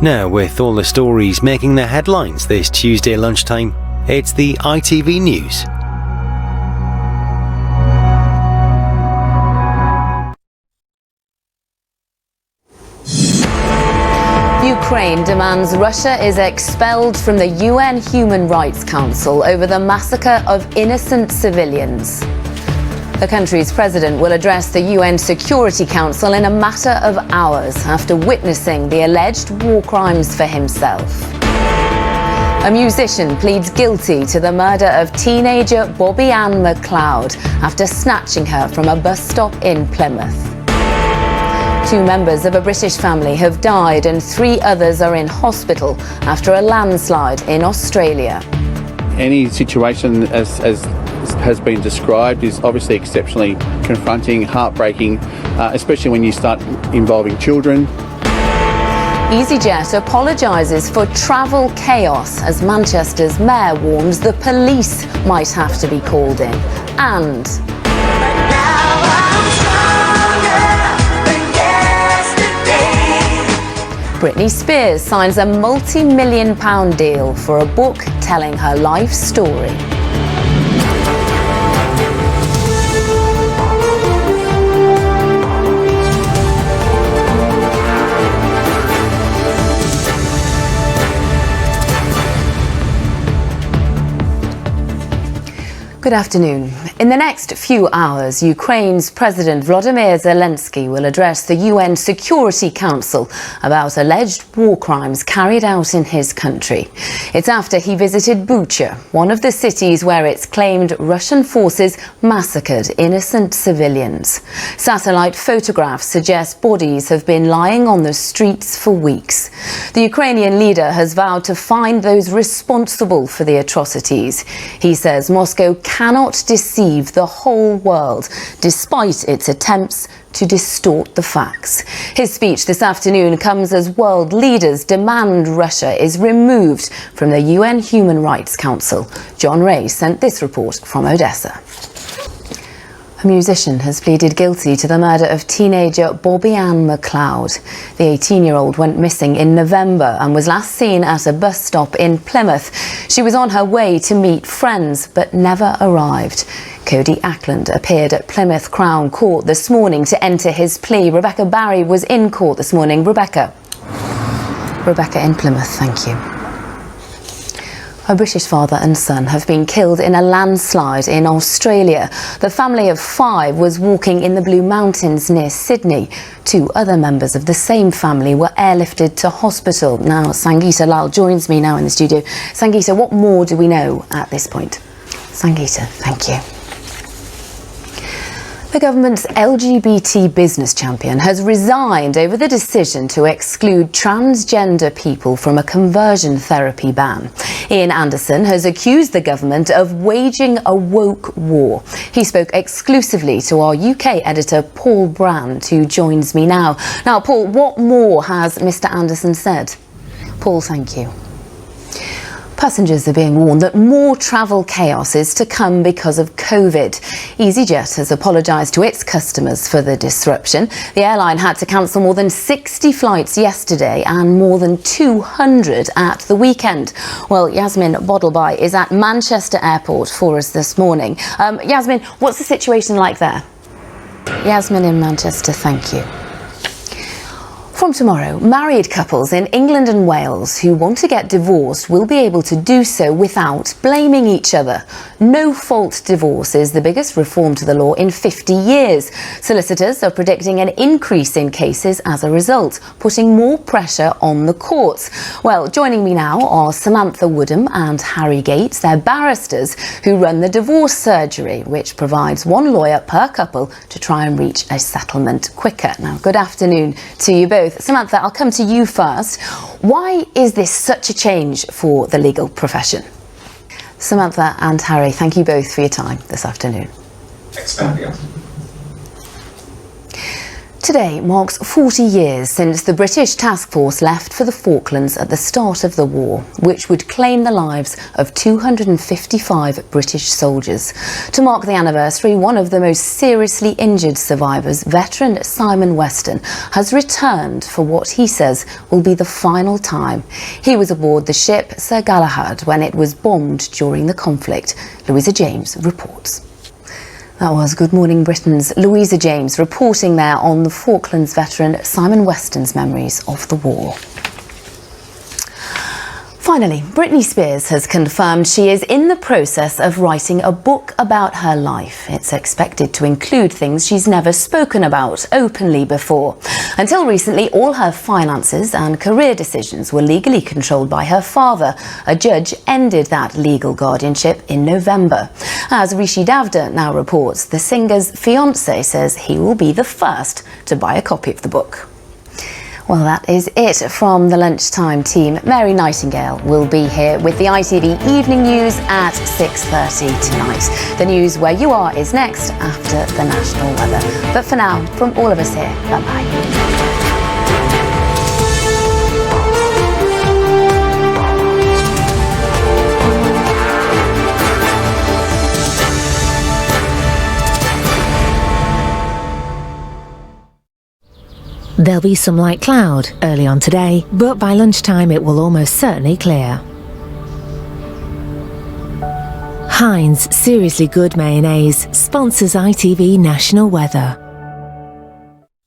Now, with all the stories making their headlines this Tuesday lunchtime, it's the ITV News. Ukraine demands Russia is expelled from the UN Human Rights Council over the massacre of innocent civilians. The country's president will address the UN Security Council in a matter of hours after witnessing the alleged war crimes for himself. A musician pleads guilty to the murder of teenager Bobby Ann McLeod after snatching her from a bus stop in Plymouth. 2 members of a British family have died and 3 others are in hospital after a landslide in Australia. Any situation as has been described is obviously exceptionally confronting, heartbreaking, especially when you start involving children. EasyJet apologises for travel chaos as Manchester's mayor warns the police might have to be called in. And Britney Spears signs a multi-million-pound deal for a book telling her life story. Good afternoon. In the next few hours, Ukraine's President Volodymyr Zelensky will address the UN Security Council about alleged war crimes carried out in his country. It's after he visited Bucha, one of the cities where it's claimed Russian forces massacred innocent civilians. Satellite photographs suggest bodies have been lying on the streets for weeks. The Ukrainian leader has vowed to find those responsible for the atrocities. He says Moscow cannot deceive the whole world, despite its attempts to distort the facts. His speech this afternoon comes as world leaders demand Russia is removed from the UN Human Rights Council. John Ray sent this report from Odessa. A musician has pleaded guilty to the murder of teenager Bobby Ann McLeod. The 18-year-old went missing in November and was last seen at a bus stop in Plymouth. She was on her way to meet friends but never arrived. Cody Ackland appeared at Plymouth Crown Court this morning to enter his plea. Rebecca Barry was in court this morning. Rebecca in Plymouth, thank you. A British father and son have been killed in a landslide in Australia. The family of 5 was walking in the Blue Mountains near Sydney. 2 other members of the same family were airlifted to hospital. Now, Sangeeta Lal joins me now in the studio. Sangeeta, what more do we know at this point? Sangeeta, thank you. The government's LGBT business champion has resigned over the decision to exclude transgender people from a conversion therapy ban. Ian Anderson has accused the government of waging a woke war. He spoke exclusively to our UK editor Paul Brand, who joins me now. Now, Paul, what more has Mr. Anderson said? Paul, thank you. Passengers are being warned that more travel chaos is to come because of COVID. EasyJet has apologised to its customers for the disruption. The airline had to cancel more than 60 flights yesterday and more than 200 at the weekend. Well, Yasmin Boddleby is at Manchester Airport for us this morning. Yasmin, what's the situation like there? Yasmin in Manchester, thank you. From tomorrow, married couples in England and Wales who want to get divorced will be able to do so without blaming each other. No-fault divorce is the biggest reform to the law in 50 years. Solicitors are predicting an increase in cases as a result, putting more pressure on the courts. Well, joining me now are Samantha Woodham and Harry Gates. They're barristers who run the divorce surgery, which provides 1 lawyer per couple to try and reach a settlement quicker. Now, good afternoon to you both. Samantha, I'll come to you first. Why is this such a change for the legal profession? Samantha and Harry, thank you both for your time this afternoon. Thanks for having me on. Today marks 40 years since the British task force left for the Falklands at the start of the war, which would claim the lives of 255 British soldiers. To mark the anniversary, one of the most seriously injured survivors, veteran Simon Weston, has returned for what he says will be the final time. He was aboard the ship Sir Galahad when it was bombed during the conflict. Louisa James reports. That was Good Morning Britain's Louisa James reporting there on the Falklands veteran Simon Weston's memories of the war. Finally, Britney Spears has confirmed she is in the process of writing a book about her life. It's expected to include things she's never spoken about openly before. Until recently, all her finances and career decisions were legally controlled by her father. A judge ended that legal guardianship in November. As Rishi Davda now reports, the singer's fiancé says he will be the first to buy a copy of the book. Well, that is it from the Lunchtime team. Mary Nightingale will be here with the ITV Evening News at 6:30 tonight. The news where you are is next after the national weather. But for now, from all of us here, bye-bye. There'll be some light cloud early on today, but by lunchtime it will almost certainly clear. Heinz Seriously Good Mayonnaise sponsors ITV National Weather.